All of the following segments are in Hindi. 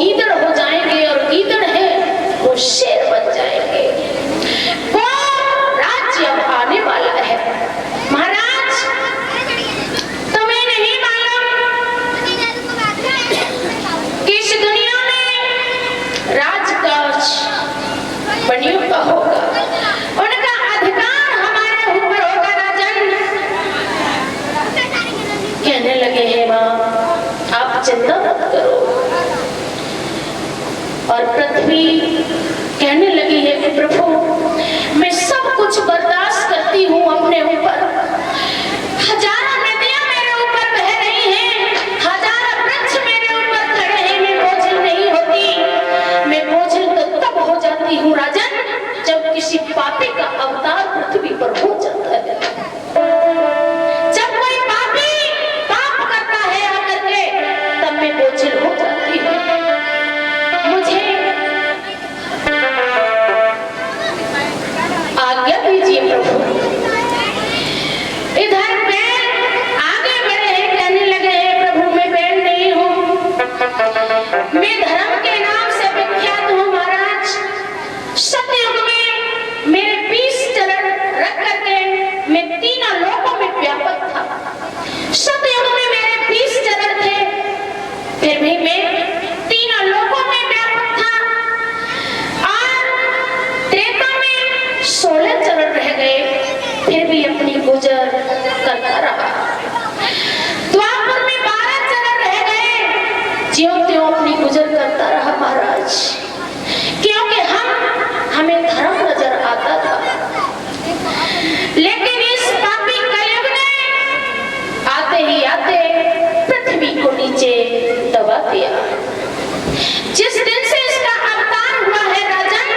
गीदड़ हो जाएंगे और गीदड़ है वो शेर बन जाएंगे। वो राज्य अब आने वाला है। महाराज तुम्हें नहीं मालूम कि इस दुनिया में राजकाज बनियों का होगा, उनका अधिकार हमारे ऊपर होगा। राजन कहने लगे हैं माँ आप चिंता मत करो। और पृथ्वी कहने लगी है कि प्रभु मैं सब कुछ बर्दाश्त करती हूँ अपने ऊपर। हजारों नदियां मेरे ऊपर बह रही हैं, हजारों वृक्ष मेरे ऊपर खड़े हैं, मैं बोझिल नहीं होती। मैं बोझिल तो तब हो जाती हूँ राजन जब किसी पापी का अवतार पृथ्वी पर हो जाता है। जब कोई पापी पाप करता है आकर के तब मैं बोझिल हो जाती हूँ। मुझे आज्ञा दीजिए प्रभु। इधर बैल आगे बढ़े हैं, कहने लगे हैं प्रभु मैं बैल नहीं हूँ, मैं धर्म के नाम से विख्यात हूँ महाराज। सतयुग में मेरे 20 चरण रख करके मैं तीनों लोकों में व्यापक था। सतयुग में मेरे 20 चरण थे, फिर भी मैं तीनों लोकों में व्यापक था। और त्रेता में 16 चरण रह गए, फिर भी अपनी गुजर करता रहा। द्वापर में 12 चरण रह गए, ज्यों त्यों अपनी गुजर करता रहा महाराज, क्योंकि हमें धर्म नजर आता था। लेकिन इस पापी कलयुग ने आते ही आते पृथ्वी को नीचे दबा दिया। जिस दिन से इसका अवतार हुआ है राजन,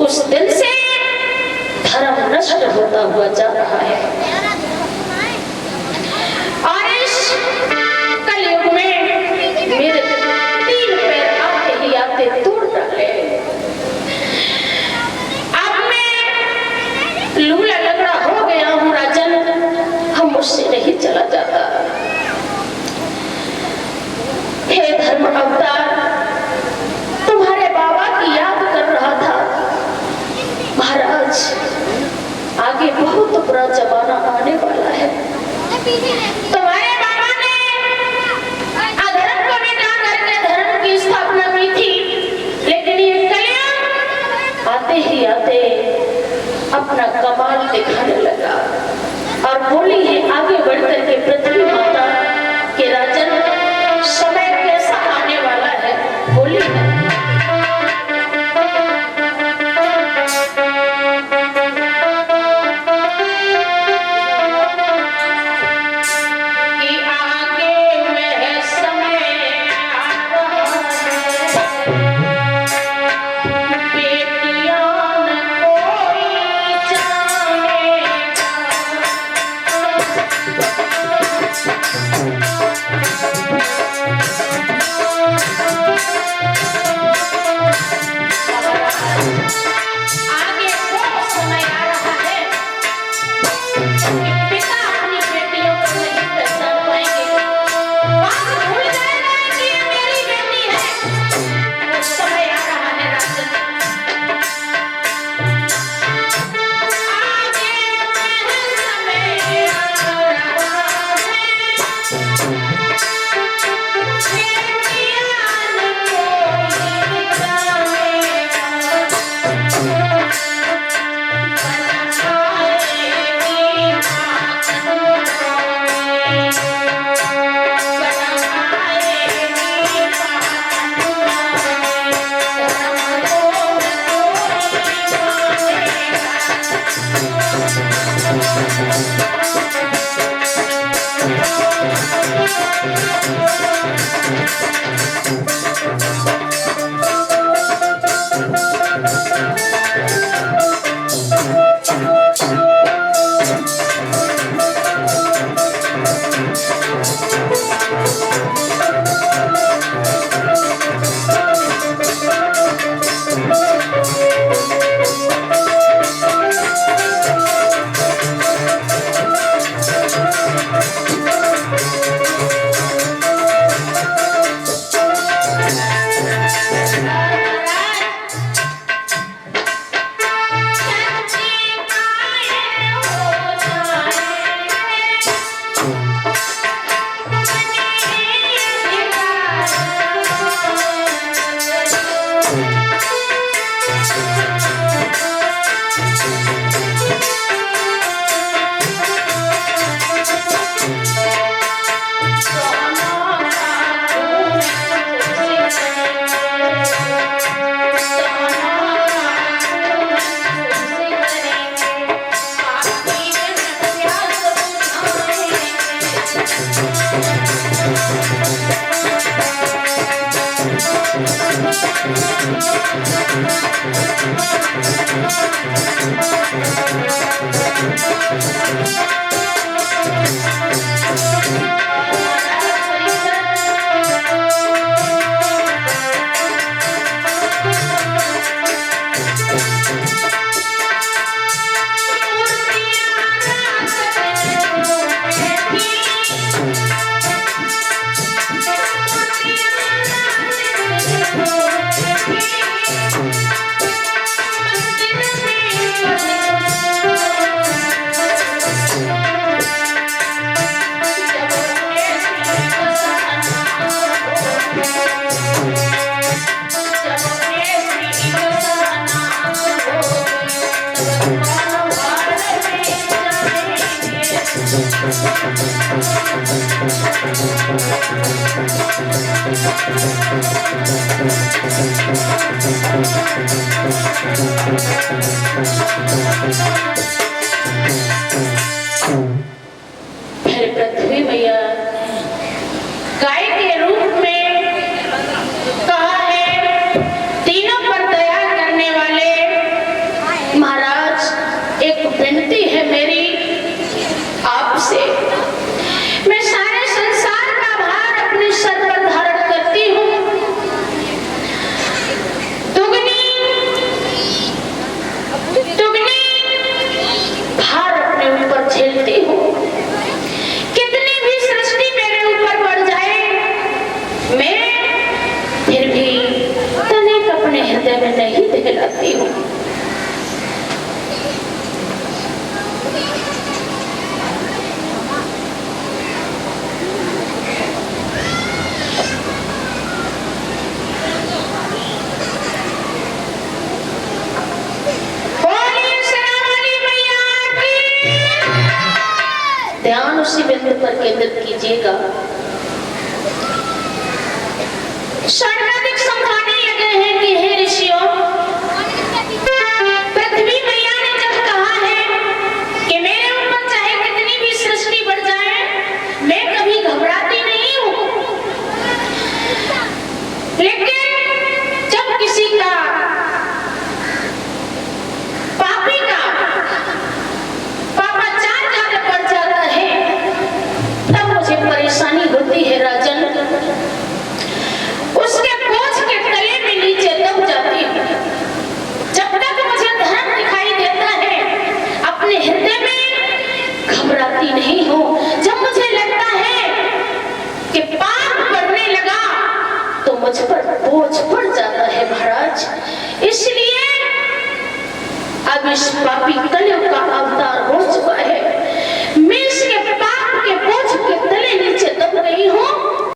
उस दिन से धर्म नष्ट होता हुआ जा रहा है। और इस कलयुग में मेरे 3 पैर आते ही आते तोड़ डाले। अब मैं लूला लगड़ा हो गया हूँ राजन, हम मुझसे नहीं चला जाता। हे धर्म अवतार तुम्हारे बाबा की याद कर रहा था महाराज। आगे बहुत बुरा जमाना आने वाला है। तुम्हारे बाबा ने अधर्म को मिटा करके धर्म की स्थापना की थी, लेकिन ये कलयुग आते ही आते अपना कमाल दिखाने लगा। और बोली है आगे बढ़कर के पृथ्वी माता के राजन समय कैसा आने वाला है। बोली है कि आगे वह समय आ रहा है, बेटियां न कोई जानेगा। आगे वो समय आ रहा है कि पिता अपनी बेटियों को नहीं पहचान पाएंगे। बात भूल जाएगा कि ये मेरी बेटी है। वो समय आ रहा है राजन। आगे वह समय आ रहा है, बेटियां न कोई फिर पृथ्वी मैया गाय के रूप में कहा है, तीनों पर दया करने वाले महाराज, एक विनती है मेरी आपसे। मैं सारे संसार का भार अपने सर पर धारण करती हूँ, दुगनी भार अपने ऊपर झेलती हूँ। कितनी भी सृष्टि मेरे ऊपर बढ़ जाए, मैं फिर भी तनिक अपने हृदय में नहीं दिखलाती हूँ। ध्यान उसी बिंदु पर केंद्रित कीजिएगा। सर्वाधिक समझाने लगे हैं कि हे ऋषियों, पृथ्वी मैया ने जब कहा है कि मेरे ऊपर चाहे कितनी भी सृष्टि बढ़ जाए, मैं कभी घबराती नहीं हूँ, लेकिन जब किसी का पापी का पापाचार ज्यादा बढ़ जाता है, तब मुझे परेशानी होती है राजन। उसके बोझ के तले में नीचे दब जाती हूँ। जब तक मुझे धर्म दिखाई देता है, अपने हृदय में घबराती नहीं हूँ। जब मुझे लगता है कि पाप बढ़ने लगा, तो मुझ पर बोझ बढ़ जाता है महाराज। इसलिए अब इस पापी कलयुग का अवतार हो चुका है। मैं इसके पाप के बोझ के तले नीचे दब गई हूँ।